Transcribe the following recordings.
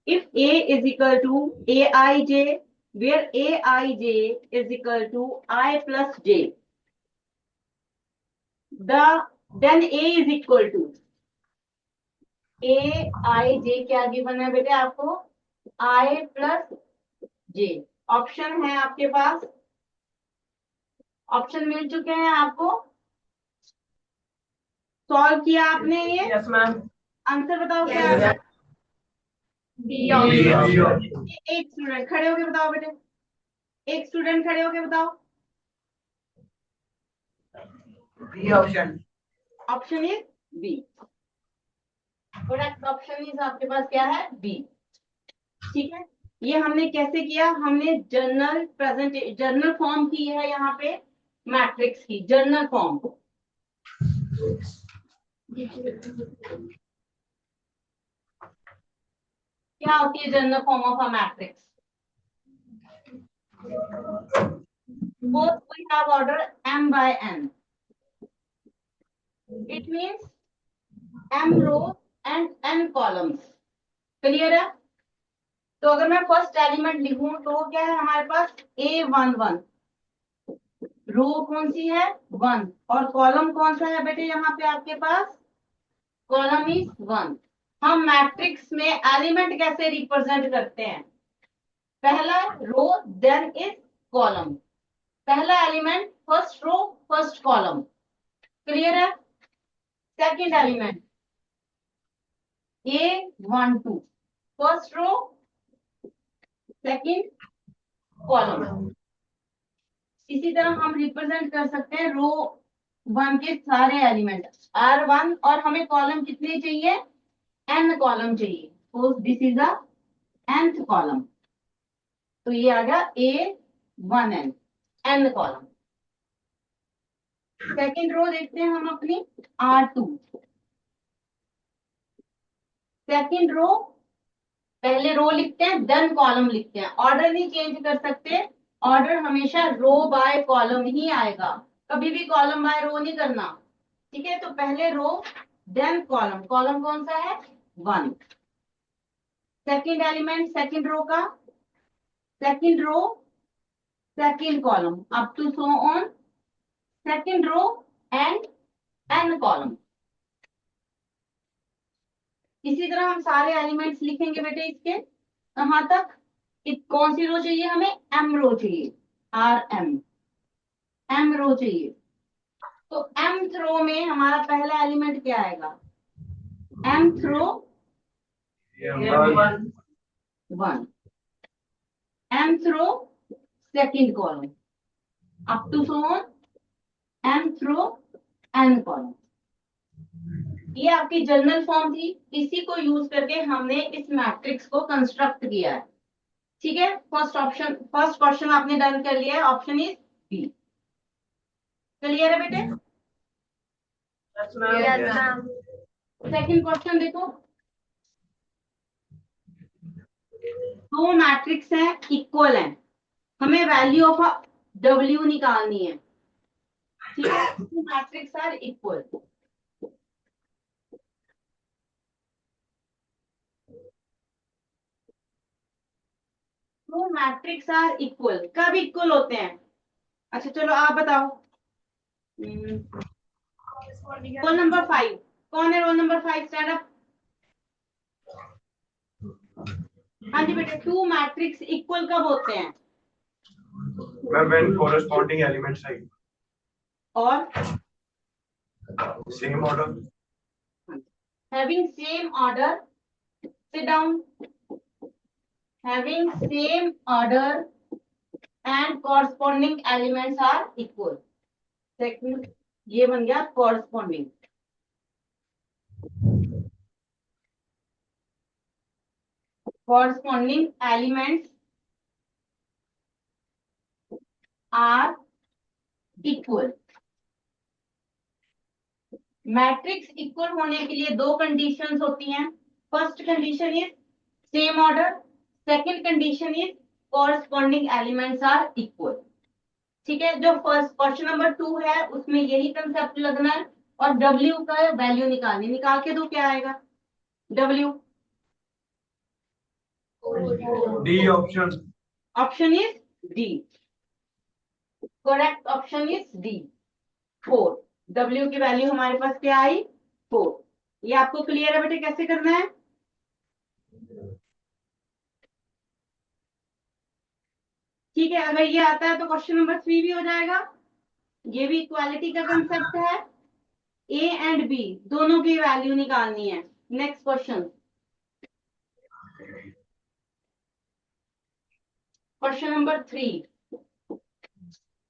if A is equal to Aij, where Aij is equal to I plus j, then A is equal to Aij, क्या given है बेटे आपको, I plus J. Option है आपके पास, option मिल चुके हैं आपको, सॉल्व किया आपने ये? Yes ma'am. आंसर बताओ क्या है? B option. एक स्टूडेंट खड़े होके बताओ बेटे, एक स्टूडेंट खड़े होके बताओ। B option. Option is B, correct option is आपके पास क्या है, बी। ठीक है, ये हमने कैसे किया, हमने जर्नल फॉर्म की है यहाँ पे, मैट्रिक्स की जर्नल फॉर्म। क्या होती है journal form of a matrix? Both we have order m by n. It means m rows and n columns. Clear है? तो अगर मैं फर्स्ट एलिमेंट लिखूं तो क्या है हमारे पास, A11, रो कौन सी है, 1, और कॉलम कौन सा है बेटे यहाँ पे आपके पास, कॉलम इज 1। हम मैट्रिक्स में एलिमेंट कैसे रिप्रेजेंट करते हैं, पहला रो देन इज कॉलम, पहला element first row first column. Clear है? Second element A12, first row second column. इसी तरह हम रिप्रेजेंट कर सकते हैं रो 1 के सारे एलिमेंट R1, और हमें कॉलम कितने चाहिए, n कॉलम चाहिए, तो this is a nth column. तो ये आ गया A1n, n column. Second row देखते हैं हम अपनी, R2, सेकंड रो, पहले रो लिखते हैं देन कॉलम लिखते हैं, ऑर्डर नहीं चेंज कर सकते, ऑर्डर हमेशा रो बाय कॉलम ही आएगा, कभी भी कॉलम बाय रो नहीं करना। ठीक है, तो पहले रो देन कॉलम, कॉलम कौन सा है, 1। सेकंड एलिमेंट सेकंड रो का, second row second column up to so on, second row and n column. इसी तरह हम सारे एलिमेंट्स लिखेंगे बेटे इसके, कहां तक, कौन सी रो चाहिए हमें, एम रो चाहिए, RM, एम रो चाहिए। तो एम रो में हमारा पहला एलिमेंट क्या आएगा, m row 1, m row second column up to so on m row n column. ये आपकी जर्नल फॉर्म थी, इसी को यूज करके हमने इस मैट्रिक्स को कंस्ट्रक्ट किया है। ठीक है, फर्स्ट क्वेश्चन आपने डन कर लिया है, ऑप्शन इज बी। क्लियर है बेटे? सेकंड क्वेश्चन देखो, दो मैट्रिक्स हैं इक्वल हैं, हमें वैल्यू ऑफ W निकालनी है। ठीक है, two matrix are equal, two matrix are equal, कब इक्वल होते हैं? अच्छा चलो आप बताओ, रोल नंबर 5, कौन है रोल नंबर 5, स्टैंड अप। हाँ जी बेटे, टू मैट्रिक्स इक्वल कब होते हैं? when corresponding elements are और same order, having same order, sit down, having same order and corresponding elements are equal। Second ये बन गया corresponding, corresponding elements are equal। Matrix equal होने के लिए दो कंडीशंस होती हैं, first condition is same order, second condition is corresponding elements are equal. ठीक है, जो फर्स्ट क्वेश्चन नंबर 2 है उसमें यही कंसेप्ट लगना है, और W का वैल्यू निकालनी, निकाल के दो क्या आएगा W, D option. Option is D. Correct option is D. 4. W की वैल्यू हमारे पास क्या आई? 4. ये आपको क्लियर है बेटे कैसे करना है? ठीक है, अगर ये आता है तो क्वेश्चन नंबर 3 भी हो जाएगा। ये भी इक्वालिटी का कंसेप्ट है। ए एंड बी दोनों की वैल्यू निकालनी है। Next question, question number 3।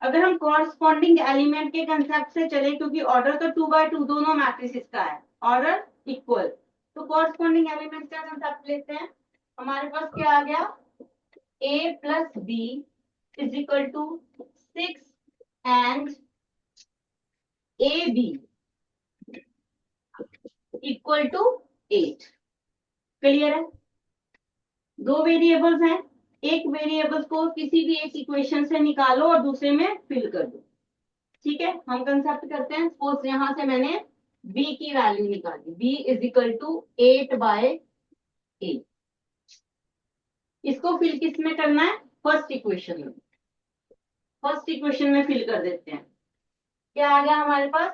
अगर हम कॉरस्पॉन्डिंग एलिमेंट के कंसेप्ट से चले, क्योंकि ऑर्डर तो 2 by 2 दोनों मैट्रिसेस का है, ऑर्डर इक्वल, तो कॉरस्पॉन्डिंग एलिमेंट का कंसेप्ट लेते हैं। हमारे पास क्या आ गया? a plus b is equal to 6 and a b equal to 8। Clear है? दो वेरिएबल्स हैं, एक वेरिएबल्स को किसी भी एक इक्वेशन से निकालो और दूसरे में फिल कर दो। ठीक है, हम कंसेप्ट करते हैं। सपोज यहां से मैंने b की वैल्यू निकाली, b इज इक्वल टू 8/8। इसको फिल किस में करना है? फर्स्ट इक्वेशन में। फर्स्ट इक्वेशन में फिल कर देते हैं। क्या आ गया हमारे पास?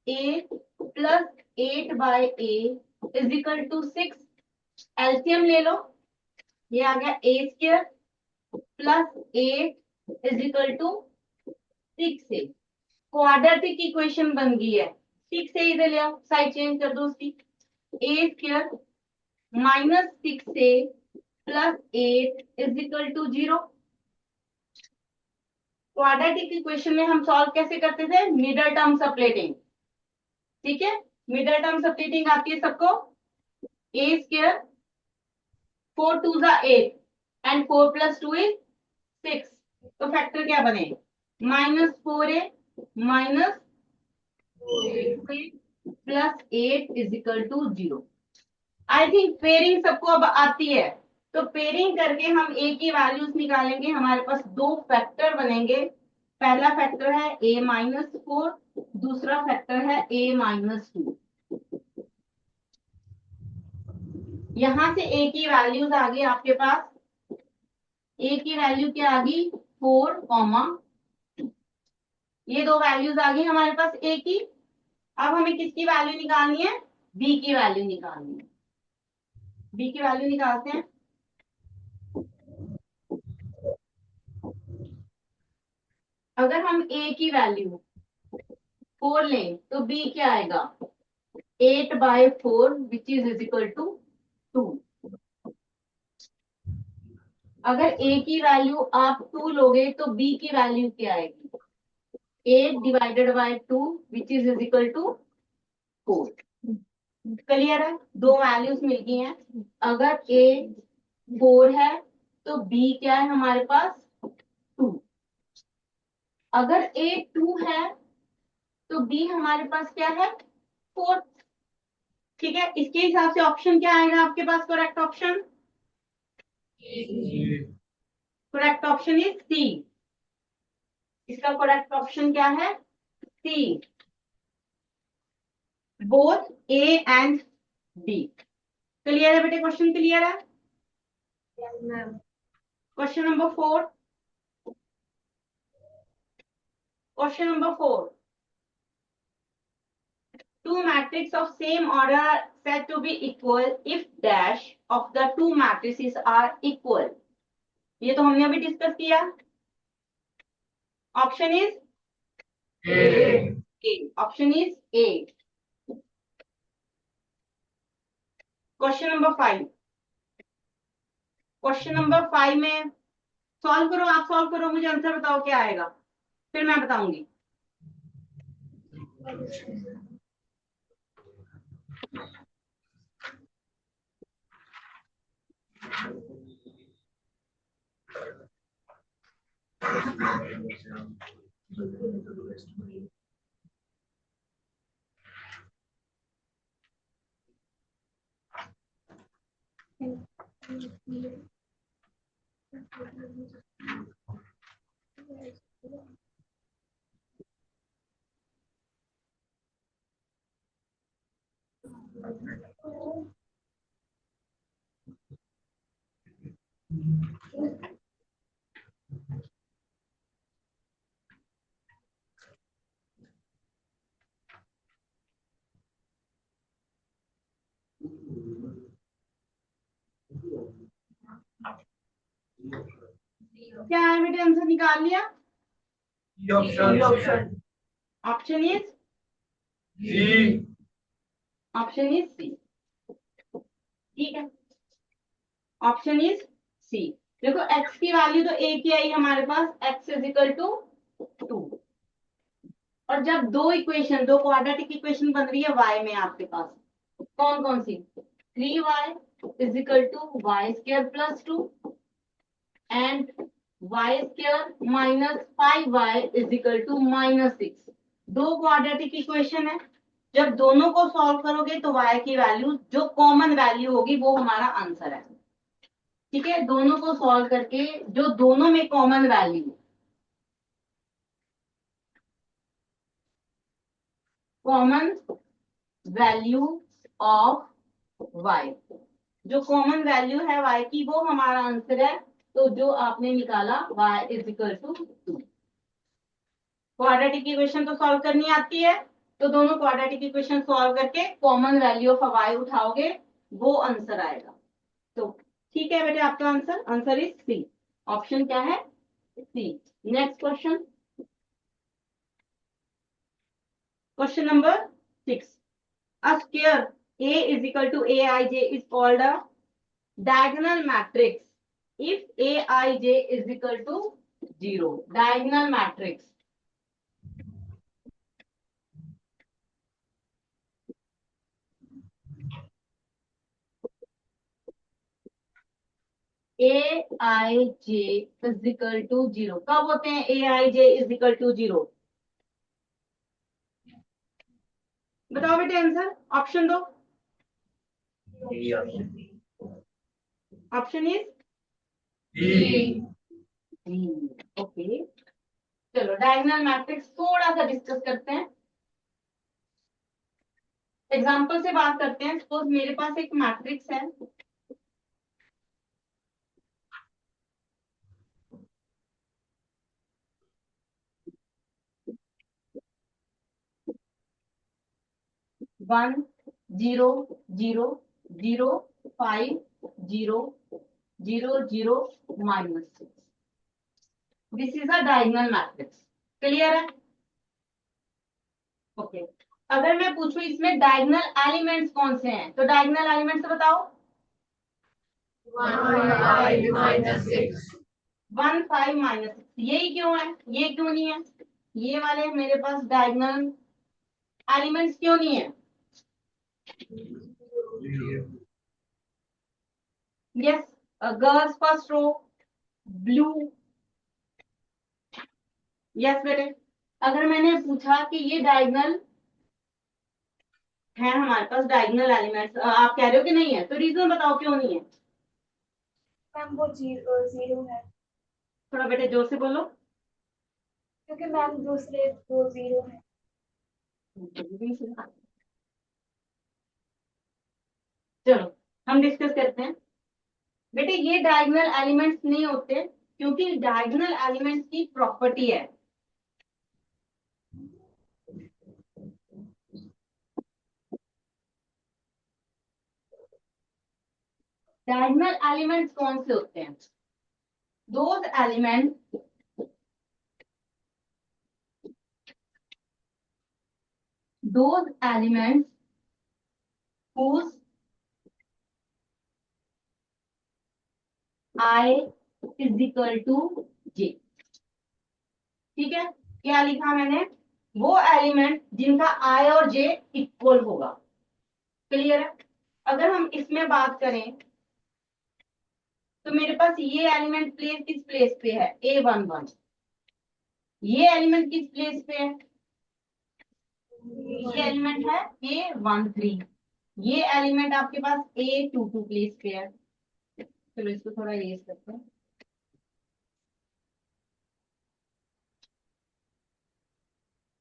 a plus 8/a is equal to 6। LCM ले लो, ये आ गया a square plus 8 is equal to 6a। Quadratic equation बन गई है। 6 से इधर ले आओ, साइड चेंज कर दो उसकी। a square minus 6a plus 8 is equal to 0। Quadratic equation में हम सॉल्व कैसे करते थे? Middle term splitting. ठीक है, मिडल टर्म सप्लिटिंग आती है सबको। a स्क्वायर 4 2 जा 8 एंड 4 प्लस 2 इज 6। तो फैक्टर क्या बने? -4a minus plus 8 is equal to 0। I think pairing सबको अब आती है, तो पेयरिंग करके हम a की वैल्यूज निकालेंगे। हमारे पास दो फैक्टर बनेंगे। पहला फैक्टर है a-4, दूसरा फैक्टर है a-2। यहां से a की वैल्यूज आ गई आपके पास। a की वैल्यू क्या आ गई? 4, ये दो वैल्यूज आ गई हमारे पास a की। अब हमें किसकी वैल्यू निकालनी है? b की वैल्यू निकालनी है। b की वैल्यू निकालते हैं। अगर हम a की वैल्यू 4 लें तो b क्या आएगा? 8/4 विच इज इक्वल टू 2। अगर a की वैल्यू आप 2 लोगे तो b की वैल्यू क्या आएगी? 8/2 which is equal to 4। Clear है? दो वैल्यूज मिल गई हैं। अगर a 4 है तो b क्या है हमारे पास? 2। अगर a 2 है तो b हमारे पास क्या है? 4। ठीक है, इसके हिसाब से ऑप्शन क्या आएगा आपके पास? Correct option, correct option is C. इसका करेक्ट ऑप्शन क्या है? C, both A and B. Clear है बेटे? क्वेश्चन क्लियर है? Question number 4। Question number 4, two matrices of same order are said to be equal if dash of the two matrices are equal। ये तो हमने अभी discuss किया। Option is a. Option is a. Question number 5। Question number 5 में solve करो, आप solve करो, मुझे आंसर बताओ क्या आएगा, फिर मैं बताऊंगी। क्या है बेटे, आंसर निकाल लिया? C option. Option is C. Option is C. ठीक है, ऑप्शन इज सी। देखो x की वैल्यू तो एक ही आई हमारे पास, x इज इक्वल टू 2। और जब दो इक्वेशन, दो क्वाड्रेटिक इक्वेशन बन रही है y में आपके पास, कौन कौन सी? 3y is equal to y square plus 2 and y square minus 5y is equal to -6। दो क्वाड्रेटिक इक्वेशन है, जब दोनों को सॉल्व करोगे तो y की वैल्यू जो कॉमन वैल्यू होगी वो हमारा आंसर है। ठीक है, दोनों को सॉल्व करके जो दोनों में common value, common value of y, जो कॉमन वैल्यू है y की वो हमारा आंसर है। तो जो आपने निकाला y is equal to 2। Quadratic equation तो सॉल्व करनी आती है, तो दोनों क्वाड्रेटिक इक्वेशन सॉल्व करके कॉमन वैल्यू ऑफ y उठाओगे, वो आंसर आएगा। तो ठीक है बेटे, आपका answer, answer is C. Option क्या है? C. Next question, question number 6। A square A is equal to Aij is called a diagonal matrix if Aij is equal to 0. Diagonal matrix. Aij is equal to 0 कब होते हैं? Aij is equal to 0, बताओ बेटे answer, option दो। Option is D. Okay. चलो diagonal matrix थोड़ा सा discuss करते हैं, एग्जांपल से बात करते हैं। सपोज मेरे पास एक मैट्रिक्स है, one zero zero zero 5 0 0 0 -6। This is a diagonal matrix. Clear है? ओके। अगर मैं पूछूं इसमें डायगोनल एलिमेंट्स कौन से हैं, तो डायगोनल एलिमेंट्स बताओ। 1 5 -6। 1 5 -6, यही क्यों है? ये क्यों नहीं है? ये वाले मेरे पास डायगोनल एलिमेंट्स क्यों नहीं है? Yes, girls first row blue. Yes बेटे, अगर मैंने पूछा कि ये डायगोनल है हमारे पास, डायगोनल एलिमेंट्स, आप कह रहे हो कि नहीं है, तो रीजन बताओ क्यों नहीं है। मैम वो जीरो है, थोड़ा बेटे जोर से बोलो। क्योंकि मैम दूसरे दो जीरो है। चलो हम डिस्कस करते हैं। बेटे ये डायगोनल एलिमेंट्स नहीं होते, क्योंकि डायगोनल एलिमेंट्स की प्रॉपर्टी है, डायगोनल एलिमेंट्स कौन से होते हैं? Those element those elements whose I is equal to j। ठीक है, क्या लिखा मैंने? वो एलिमेंट जिनका I और j इक्वल होगा। क्लियर है? अगर हम इसमें बात करें तो मेरे पास ये एलिमेंट प्लेस किस प्लेस पे है? A11। ये एलिमेंट किस प्लेस पे है? ये एलिमेंट है A13। ये एलिमेंट आपके पास A22 प्लेस पे है। चलो इसको थोड़ा इरेज करते हैं।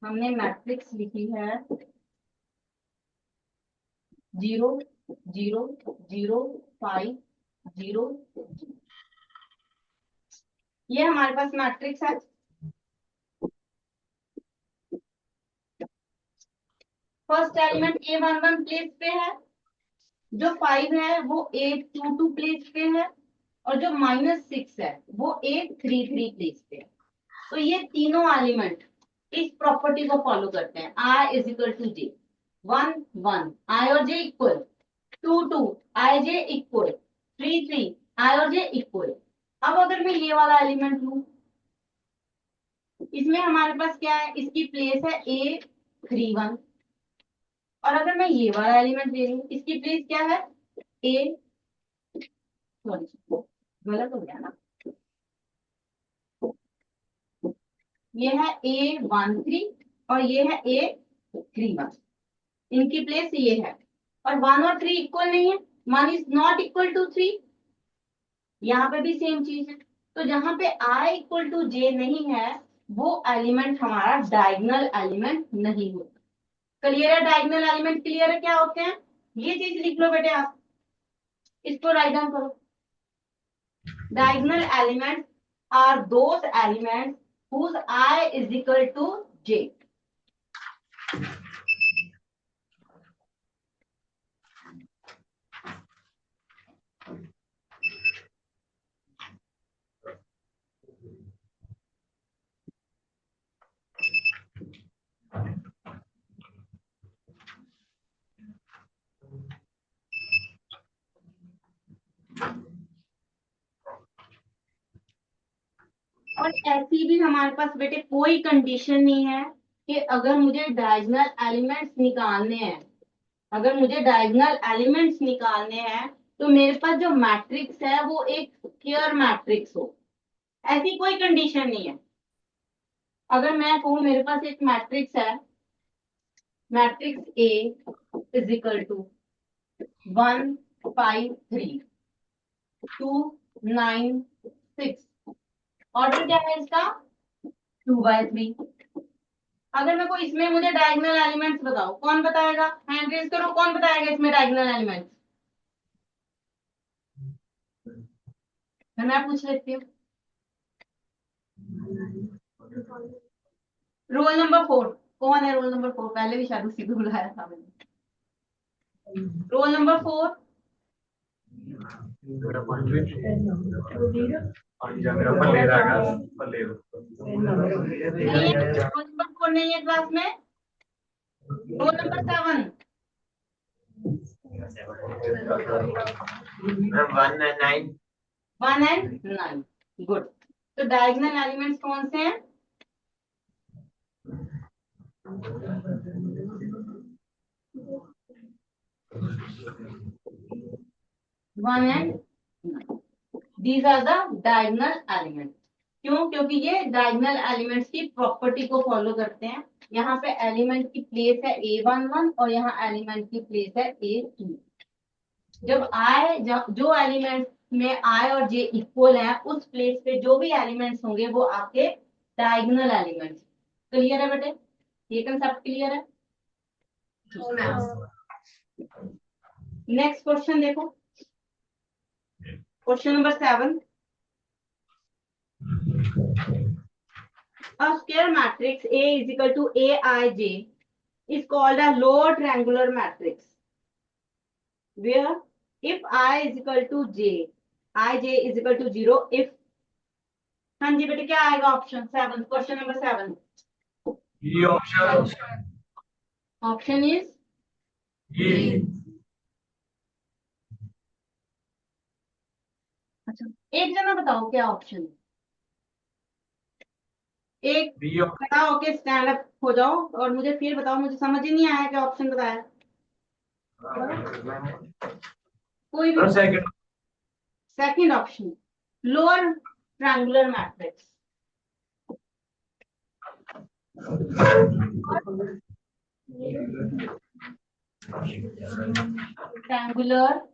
हमने मैट्रिक्स लिखी है 0 0 0 5 0। ये हमारे पास मैट्रिक्स है। फर्स्ट एलिमेंट A11 प्लेस पे है, जो 5 है वो A22 प्लेस पे है, और जो -6 है वो एक 3 3 प्लेस पे है। तो ये तीनों एलिमेंट इस प्रॉपर्टी को फॉलो करते हैं, I is equal to J, 1 1 I और j equal, 2 2 I j equal, 3 3 I और j इक्वल। अब अगर मैं ये वाला एलिमेंट लूं, इसमें हमारे पास क्या है, इसकी प्लेस है A31। और अगर मैं ये वाला एलिमेंट ले लूं, इसकी प्लेस क्या है, A, सॉरी गलत हो गया ना, ये है A13 और ये है A31, इनकी प्लेस ये है। और 1 और 3 इक्वल नहीं है, 1 इज नॉट इक्वल टू 3, यहाँ पे भी सेम चीज है। तो जहां पे I इक्वल टू J नहीं है, वो एलिमेंट हमारा डायगोनल एलिमेंट नहीं होता। क्लियर है, डायगोनल एलिमेंट क्लियर है क्या होते हैं, ये चीज लिख लो बेटे आप, इसको राइट डाउन करो। Diagonal elements are those elements whose I is equal to J. और ऐसी भी हमारे पास बेटे कोई कंडीशन नहीं है कि अगर मुझे डायगोनल एलिमेंट्स निकालने हैं, अगर मुझे डायगोनल एलिमेंट्स निकालने हैं तो मेरे पास जो मैट्रिक्स है वो एक स्क्वायर मैट्रिक्स हो, ऐसी कोई कंडीशन नहीं है। अगर मैं कहूं मेरे पास एक मैट्रिक्स है, matrix A is equal to 1 5 3 2 9 6, order क्या है इसका 2/3। अगर मेरे को इसमें मुझे डायगोनल एलिमेंट्स बताओ, कौन बताएगा, हैंड रेज करो, कौन बताएगा इसमें डायगोनल एलिमेंट्स। मैं पूछ लेती हूँ, रोल नंबर 4 कौन है, रोल नंबर 4, पहले भी शायद उसी को बुलाया था मैंने। रोल नंबर 4 नहीं है, रोल नंबर 4 नहीं है क्लास में, रोल नंबर 7। 1 and 9, good. तो डायगोनल एलिमेंट्स कौन से हैं, 1 and 9, these are the diagonal elements. क्यों, क्योंकि ये डायगोनल एलिमेंट्स की प्रॉपर्टी को फॉलो करते हैं। यहाँ पे एलिमेंट की प्लेस है A11 और यहाँ एलिमेंट की प्लेस है A2। जो एलिमेंट में I और J इक्वल है, उस प्लेस पे जो भी एलिमेंट्स होंगे वो आपके डायगोनल एलिमेंट्स। क्लियर है बेटे, ये कंसेप्ट क्लियर है। नेक्स्ट क्वेश्चन देखो, question number 7। A square matrix A is equal to Aij is called a lower triangular matrix where if I is equal to J, Ij is equal to 0 if, हाँ जी बेटे क्या आएगा option 7, question number 7, E option, option is E, अच्छा, एक जना बताओ क्या option, एक B option, खड़ा होके स्टैंड अप हो जाओ और मुझे फिर बताओ, मुझे समझ ही नहीं आया क्या ऑप्शन बताया, कोई भी। second, second option lower triangular matrix, triangular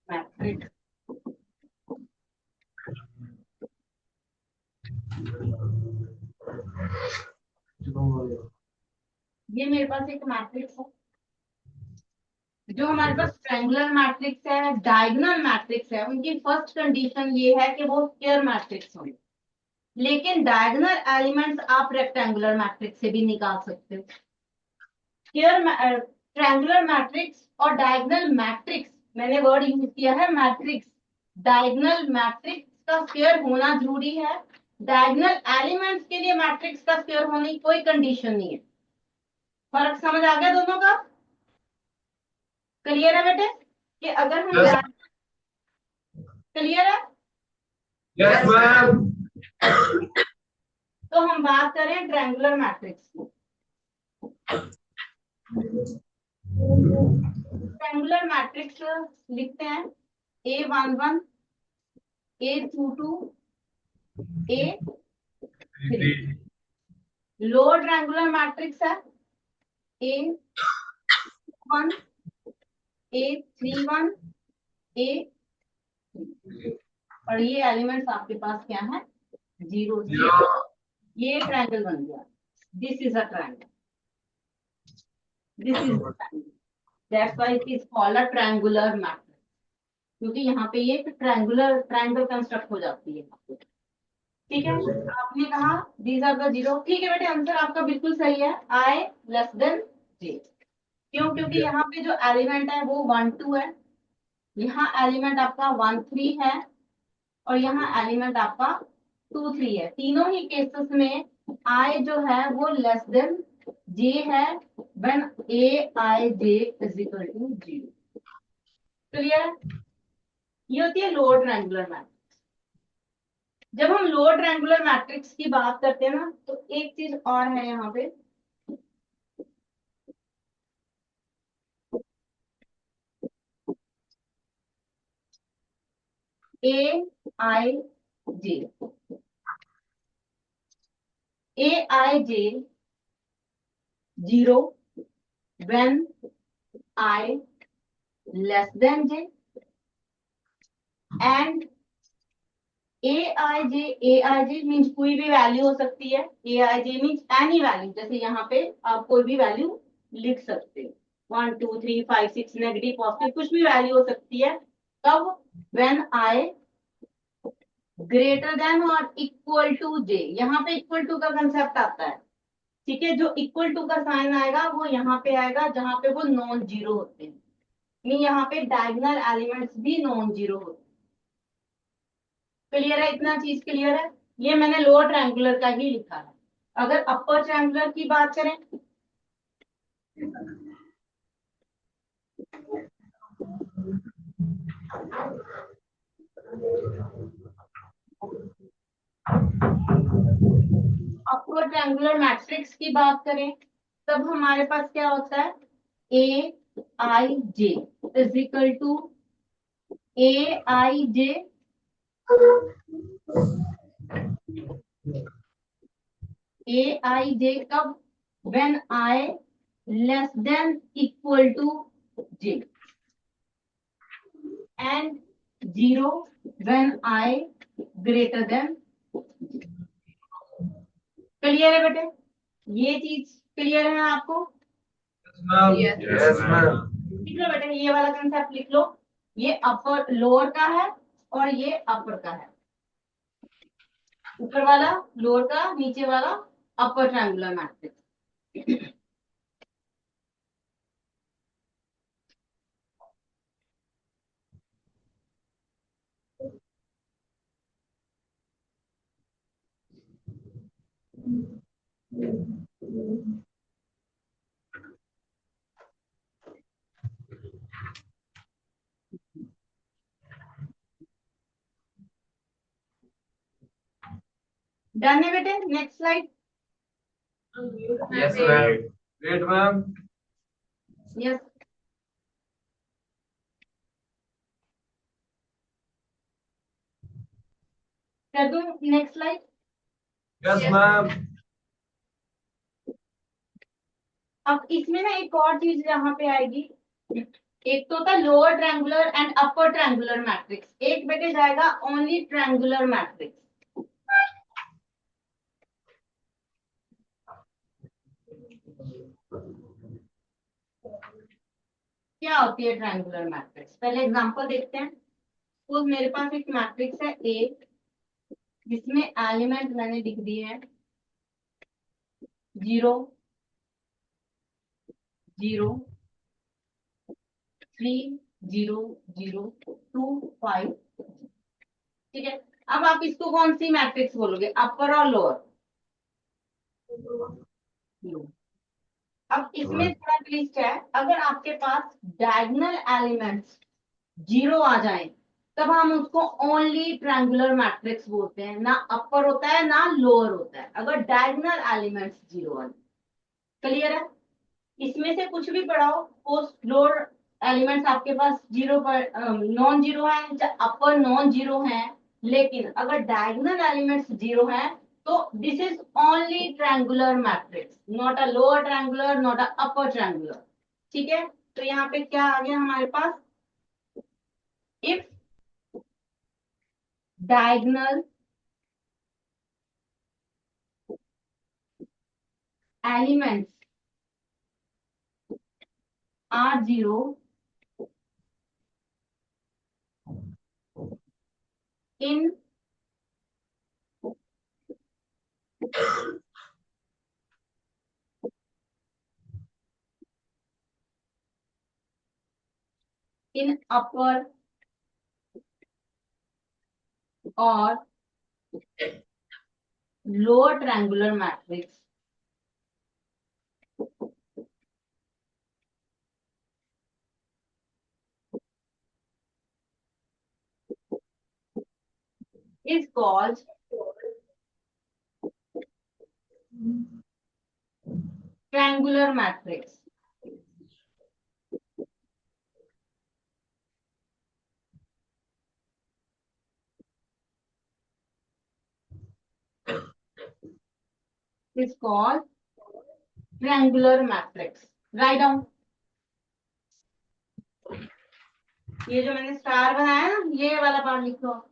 matrix. ये मेरे पास एक मैट्रिक्स है, जो हमारे पास ट्रायंगुलर मैट्रिक्स है, डायगोनल मैट्रिक्स है, उनकी फर्स्ट कंडीशन ये है कि वो स्क्वायर मैट्रिक्स होंगे। लेकिन डायगोनल एलिमेंट्स आप रेक्टेंगुलर मैट्रिक्स से भी निकाल सकते हो। स्क्वायर ट्रायंगुलर मैट्रिक्स और डायगोनल मैट्रिक्स मैंने वर्ड यूज किया है मैट्रिक्स। डायगोनल मैट्रिक्स का स्क्वायर होना जरूरी है। डायगोनल एलिमेंट्स के लिए मैट्रिक्स का स्क्वायर होने की कोई कंडीशन नहीं है। फर्क समझ आ गया दोनों का? क्लियर है बेटे? कि अगर हम Yes. क्लियर है? Yes, ma'am. तो हम बात करें ट्रायंगुलर मैट्रिक्स की। ट्रायंगुलर मैट्रिक्स लिखते हैं A11, A22, A3। Lower triangular matrix है A1, A31, A, और ये एलिमेंट्स आपके पास क्या है? 0, 0। ये ट्रायंगल बन गया। This is a triangle, this is that's why it is called a triangular matrix, क्योंकि यहाँ पे ये ट्रायंगुलर ट्रायंगल कंस्ट्रक्ट हो जाती है। ठीक है, आपने कहा दीज आर द 0। ठीक है बेटे, आंसर आपका बिल्कुल सही है, I लेस देन J। क्यों? क्योंकि यहाँ पे जो एलिमेंट है वो 1 2 है, यहाँ एलिमेंट आपका 1 3 है, और यहाँ एलिमेंट आपका 2 3 है। तीनों ही केसेस में I जो है वो लेस देन J है when Aij is equal to 0। Clear है? ये होती है लोअर ट्रायंगुलर मैट्रिक्स। जब हम लोअर ट्रायंगुलर मैट्रिक्स की बात करते हैं ना, तो एक चीज और है यहाँ पे। Aij, Aij 0 when I less than J, and Aij means कोई भी वैल्यू हो सकती है। Aij मीन्स एनी वैल्यू, जैसे यहाँ पे आप कोई भी वैल्यू लिख सकते हो, 1 2 3 5 6, नेगेटिव पॉजिटिव कुछ भी वैल्यू हो सकती है। कब? व्हेन I ग्रेटर देन और इक्वल टू J। यहाँ पे इक्वल टू का कंसेप्ट आता है। ठीक है, जो इक्वल टू का साइन आएगा वो यहाँ पे आएगा जहां पे वो नॉन जीरो होते हैं, नहीं यहाँ पे डायगोनल एलिमेंट्स भी नॉन जीरो होते हैं। क्लियर है? इतना चीज क्लियर है? ये मैंने लोअर ट्रायंगुलर का ही लिखा है। अगर अपर ट्रायंगुलर की बात करें, अपर ट्रायंगुलर मैट्रिक्स की बात करें, तब हमारे पास क्या होता है? Aij is equal to Aij कब? When I less than equal to J, and 0 when I greater than. Clear है बेटे? ये चीज क्लियर है आपको? Ma'am. Yes. Yes, ma'am. लिख लो बेटे, ये वाला कंसेप्ट लिख लो। ये अपर लोअर का है और ये अपर का है। ऊपर वाला लोअर का, नीचे वाला अपर ट्रायंगुलर मैट्रिक्स। डन है बेटे? Next slide. Yes, ma'am. Great, ma'am. Yes, कर दूं नेक्स्ट स्लाइड? Yes, ma'am. अब इसमें ना एक और चीज यहाँ पे आएगी। एक तो था lower triangular and upper triangular matrix, एक बेटे जाएगा ओनली ट्रायंगुलर मैट्रिक्स। क्या होती है ट्रायंगुलर मैट्रिक्स? पहले एग्जांपल देखते हैं। तो मेरे पास एक मैट्रिक्स है ए, जिसमें एलिमेंट मैंने लिख दिए हैं 0 0 3 0 0 2 5। ठीक है, अब आप इसको कौन सी मैट्रिक्स बोलोगे, अपर और लोअर? अब इसमें थोड़ा ट्विस्ट है, अगर आपके पास डायगोनल एलिमेंट्स 0 आ जाए तब हम उसको ओनली ट्रायंगुलर मैट्रिक्स बोलते हैं, ना अपर होता है ना लोअर होता है, अगर डायगोनल एलिमेंट्स 0 आ जाए। क्लियर है? इसमें से कुछ भी पढ़ाओ, पोस्ट लोअर एलिमेंट्स आपके पास जीरो पर नॉन जीरो है, अपर नॉन जीरो है, लेकिन अगर डायगोनल एलिमेंट्स 0 है तो this is only triangular matrix, not a lower triangular, not a upper triangular. ठीक है, तो यहाँ पे क्या आ गया हमारे पास, if diagonal elements are 0 in upper or lower triangular matrix is called triangular matrix. Is called triangular matrix. Write down. ये जो मैंने स्टार बनाया ना, ये वाला पार्ट लिखो।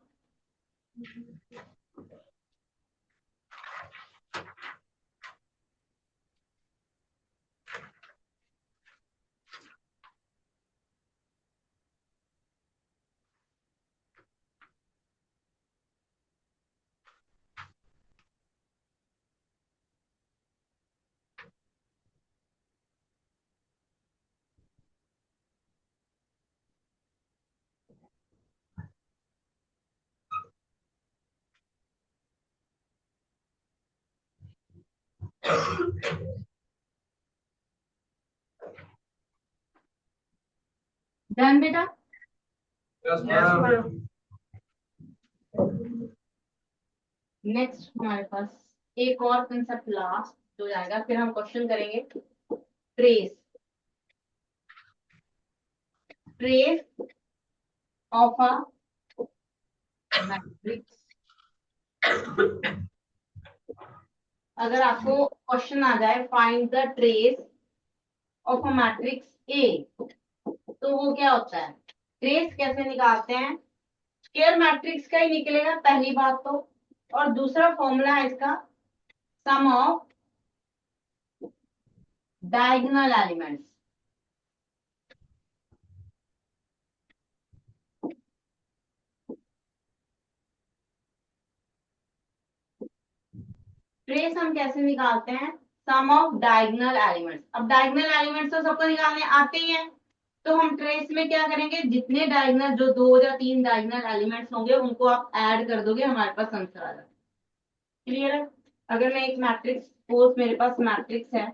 डन बेटा? Yes, ma'am. नेक्स्ट हमारे पास एक और कंसेप्ट लास्ट जो जाएगा, फिर हम क्वेश्चन करेंगे। Trace, trace of a matrix. अगर आपको क्वेश्चन आ जाए find the trace of a matrix A, तो वो क्या होता है, ट्रेस कैसे निकालते हैं? स्क्वायर मैट्रिक्स का ही निकलेगा पहली बात तो, और दूसरा फॉर्मूला है इसका सम ऑफ डायगोनल एलिमेंट्स। ट्रेस हम कैसे निकालते हैं? सम ऑफ डायगोनल एलिमेंट्स। अब डायगोनल एलिमेंट्स तो सबको निकालने आते ही हैं, तो हम ट्रेस में क्या करेंगे, जितने डायगोनल, जो 2 या 3 डायगोनल एलिमेंट्स होंगे उनको आप ऐड कर दोगे, हमारे पास आंसर आ जाएगा। क्लियर है? अगर मैं एक मैट्रिक्स, सपोज मेरे पास मैट्रिक्स है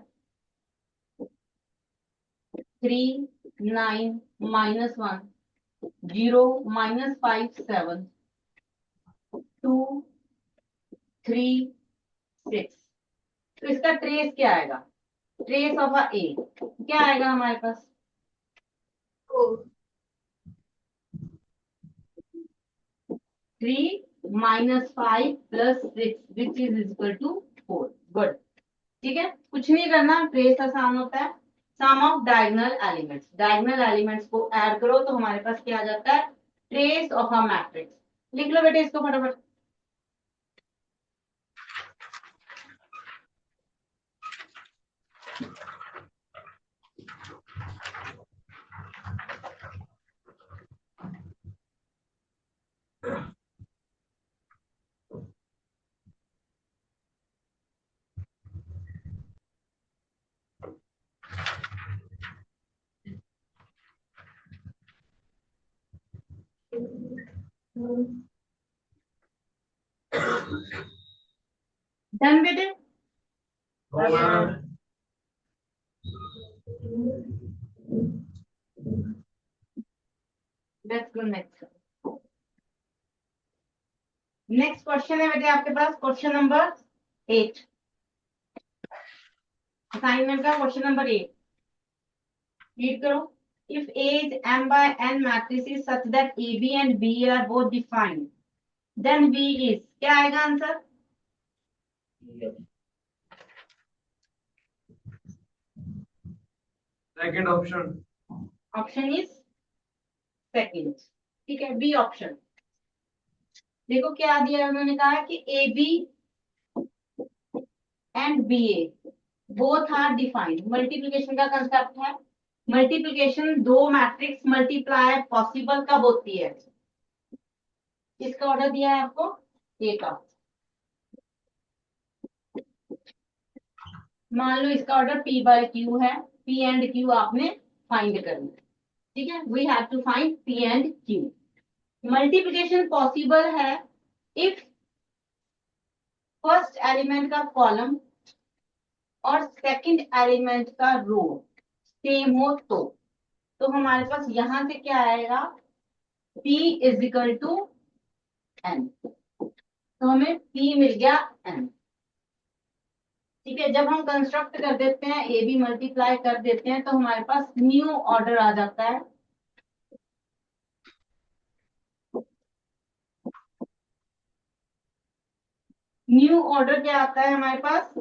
3 9 -1 0 -5 7 2 3 6, तो इसका ट्रेस क्या आएगा? ट्रेस ऑफ अ ए क्या आएगा हमारे पास? 3 -5 +6 which is equal to 4। Good. ठीक है, कुछ नहीं करना, ट्रेस आसान होता है। Sum of diagonal elements, diagonal elements को ऐड करो तो हमारे पास क्या आ जाता है, ट्रेस ऑफ अ मैट्रिक्स। लिख लो बेटे इसको फटाफट। डन बेटे? No, ma'am. Let's go next. Next question है बेटे आपके पास, क्वेश्चन नंबर 8, असाइनमेंट का क्वेश्चन नंबर 8। रीड करो। If A is M by N matrices such that AB and B are both defined, then B is, क्या आएगा answer? Second option. Option is second. ठीक है, B option. देखो क्या दिया है, उन्होंने कहा है कि A B and B A both are defined. Multiplication का कंसेप्ट है। मल्टीप्लिकेशन, दो मैट्रिक्स मल्टीप्लाई पॉसिबल कब होती है? किसका ऑर्डर दिया है आपको? ए का। मान लो इसका ऑर्डर पी बाय क्यू है, पी एंड क्यू आपने फाइंड करना है। ठीक है, we have to find P and Q. Multiplication possible है इफ फर्स्ट एलिमेंट का कॉलम और सेकंड एलिमेंट का रो सेम हो तो हमारे पास यहां से क्या आएगा? P is equal to N. तो हमें P मिल गया n। ठीक है, जब हम कंस्ट्रक्ट कर देते हैं, ए बी मल्टीप्लाई कर देते हैं, तो हमारे पास न्यू ऑर्डर आ जाता है। न्यू ऑर्डर क्या आता है हमारे पास?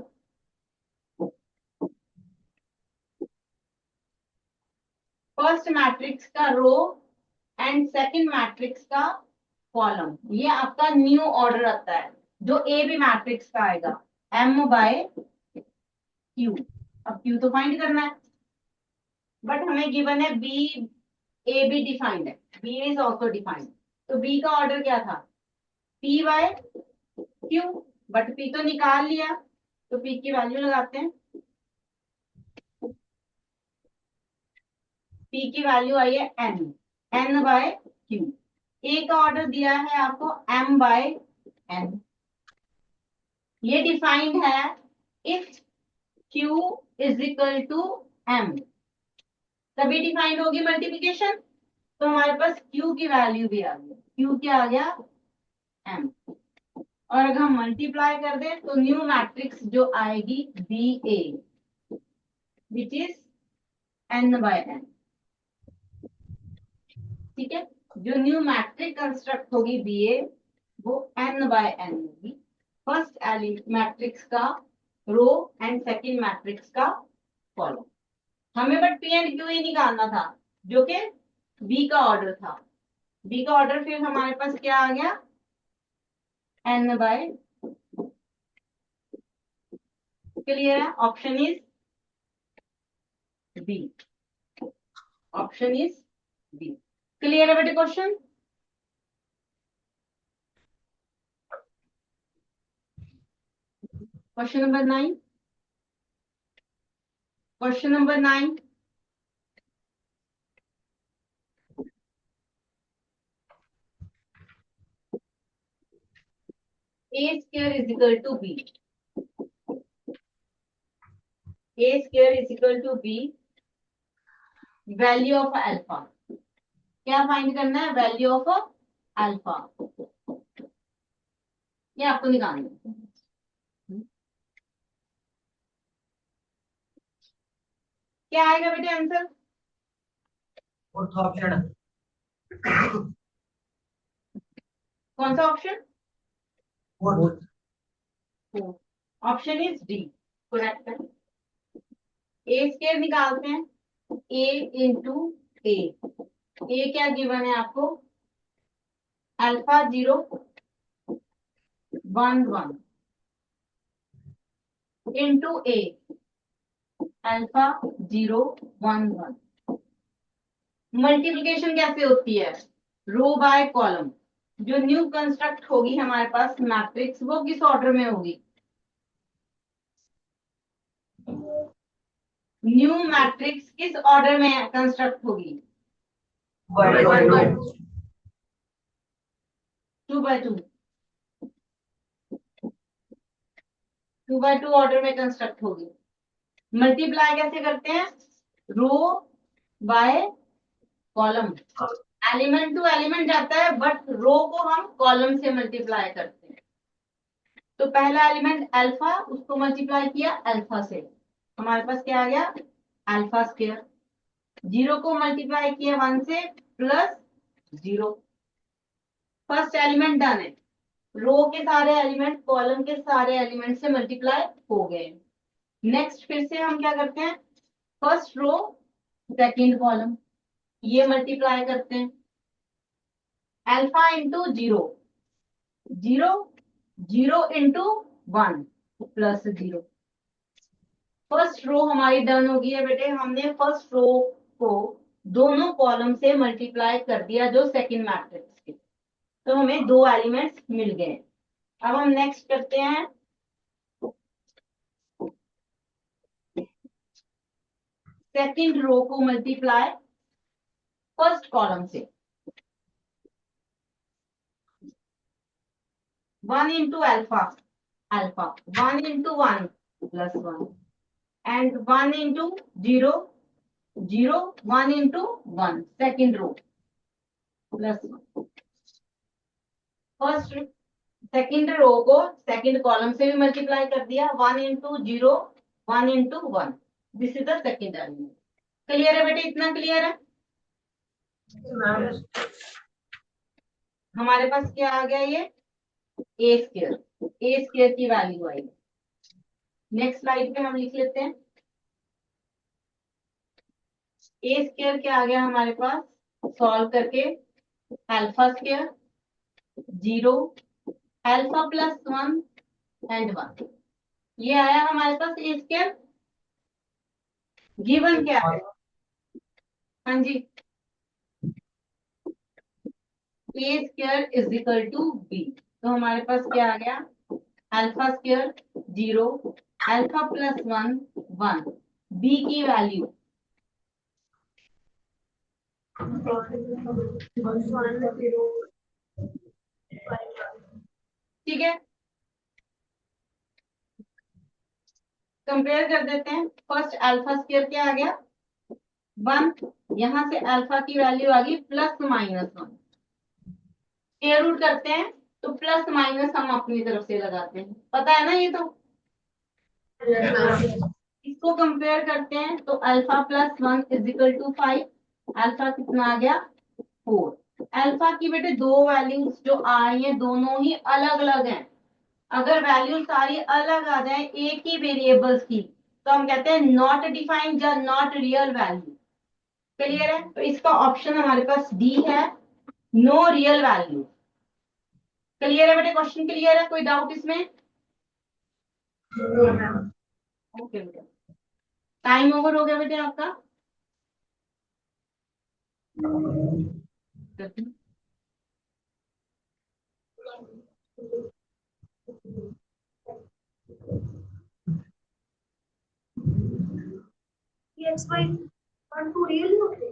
फर्स्ट मैट्रिक्स का रो एंड सेकंड मैट्रिक्स का कॉलम, ये आपका न्यू ऑर्डर आता है, जो ए बी मैट्रिक्स का आएगा m बाय क्यू। अब क्यू तो फाइंड करना है, बट हमें गिवन है बी, ए बी डिफाइंड है, बी इज ऑल्सो डिफाइंड। तो बी का ऑर्डर क्या था? P by Q, but P तो निकाल लिया, तो पी की वैल्यू लगाते हैं। पी की वैल्यू आई है N, N by Q. A का ऑर्डर दिया है आपको m बाय एन। ये डिफाइंड है if q is equal to m, तभी डिफाइंड होगी मल्टीप्लिकेशन। तो हमारे पास q की वैल्यू भी आ गई, q क्या आ गया? m। और अगर हम मल्टीप्लाई कर दें तो न्यू मैट्रिक्स जो आएगी B A, which is n by n। ठीक है, जो न्यू मैट्रिक कंस्ट्रक्ट होगी बी ए, वो n बाय n होगी। फर्स्ट एलिमेंट मैट्रिक्स का रो एंड सेकंड मैट्रिक्स का कॉलम। हमें बट पी एंड क्यू ही निकालना था, जो कि बी का ऑर्डर था। बी का ऑर्डर फिर हमारे पास क्या आ गया? n by. क्लियर है? Option is B. Option is B. Clear है बेटे question? Question number 9। Question number 9, a square is equal to b, a square is equal to b, value of alpha. क्या फाइंड करना है? Value of alpha, ये आपको निकालना है। क्या आएगा बेटे आंसर? Fourth option. कौन सा option? Fourth. Option is D, correct है। ए स्क्वायर निकालते हैं, ए इंटू ए। ए क्या गिवन है आपको? Alpha 0 1 1 into A, alpha 0 1 1। Multiplication कैसे होती है? Row by column. जो न्यू कंस्ट्रक्ट होगी हमारे पास मैट्रिक्स, वो किस ऑर्डर में होगी? न्यू मैट्रिक्स किस ऑर्डर में कंस्ट्रक्ट होगी? by 2, 2 by 2 ऑर्डर में कंस्ट्रक्ट होगी। मल्टीप्लाई कैसे करते हैं? Row by column, element to element जाता है बट रो को हम कॉलम से मल्टीप्लाई करते हैं। तो पहला एलिमेंट अल्फा, उसको मल्टीप्लाई किया अल्फा से, हमारे पास क्या आ गया? Alpha square. 0 को मल्टीप्लाई किया 1 से प्लस 0। फर्स्ट एलिमेंट डन है। रो के सारे एलिमेंट कॉलम के सारे एलिमेंट से मल्टीप्लाई हो गए। नेक्स्ट फिर से हम क्या करते हैं? फर्स्ट रो सेकंड कॉलम, ये मल्टीप्लाई करते हैं। Alpha into 0, 0 0 into 1 plus 0। First row हमारी डन हो गई है बेटे। हमने फर्स्ट रो को दोनों कॉलम से मल्टीप्लाई कर दिया जो सेकंड मैट्रिक्स के, तो हमें 2 एलिमेंट्स मिल गए। अब हम नेक्स्ट करते हैं सेकंड रो को मल्टीप्लाई फर्स्ट कॉलम से। 1 into alpha, alpha 1 into 1 plus 1 and 1 into 0, 0 1 into 1 second row plus 1। First second row को सेकंड कॉलम से भी मल्टीप्लाई कर दिया। 1 into 0, 1 into 1, this is the second element. Clear है बेटे? इतना क्लियर है? हमारे पास क्या आ गया? ये ए स्क्वायर, ए स्क्वायर की वैल्यू आई। नेक्स्ट स्लाइड पे हम लिख लेते हैं ए स्क्वायर क्या आ गया हमारे पास सॉल्व करके। Alpha square 0, alpha plus 1 and 1, ये आया हमारे पास ए स्क्वायर। गिवन क्या है? हाँ जी, A square is equal to B. तो हमारे पास क्या आ गया? Alpha square 0, alpha plus 1 1, B की वैल्यू ठीक है। कंपेयर कर देते हैं। फर्स्ट अल्फा स्क्वायर क्या आ गया? 1, यहां से अल्फा की वैल्यू आ गई प्लस माइनस 1। स्क्वायर रूट करते हैं तो प्लस माइनस हम अपनी तरफ से लगाते हैं, पता है ना ये तो। इसको कंपेयर करते हैं तो alpha plus 1 is equal to 5। Alpha कितना आ गया? 4। अल्फा की बेटे दो वैल्यूज जो आ रही है दोनों ही अलग अलग हैं। अगर वैल्यू सारी अलग आ जाए एक ही वेरिएबल्स की तो हम कहते हैं नॉट डिफाइंड या नॉट रियल वैल्यू। क्लियर है? तो इसका ऑप्शन हमारे पास डी है, नो रियल वैल्यू। क्लियर है बेटे? क्वेश्चन क्लियर है? कोई डाउट इसमें? ओके बेटे, टाइम ओवर हो गया बेटे आपका। Yes, why? 1 2 really okay.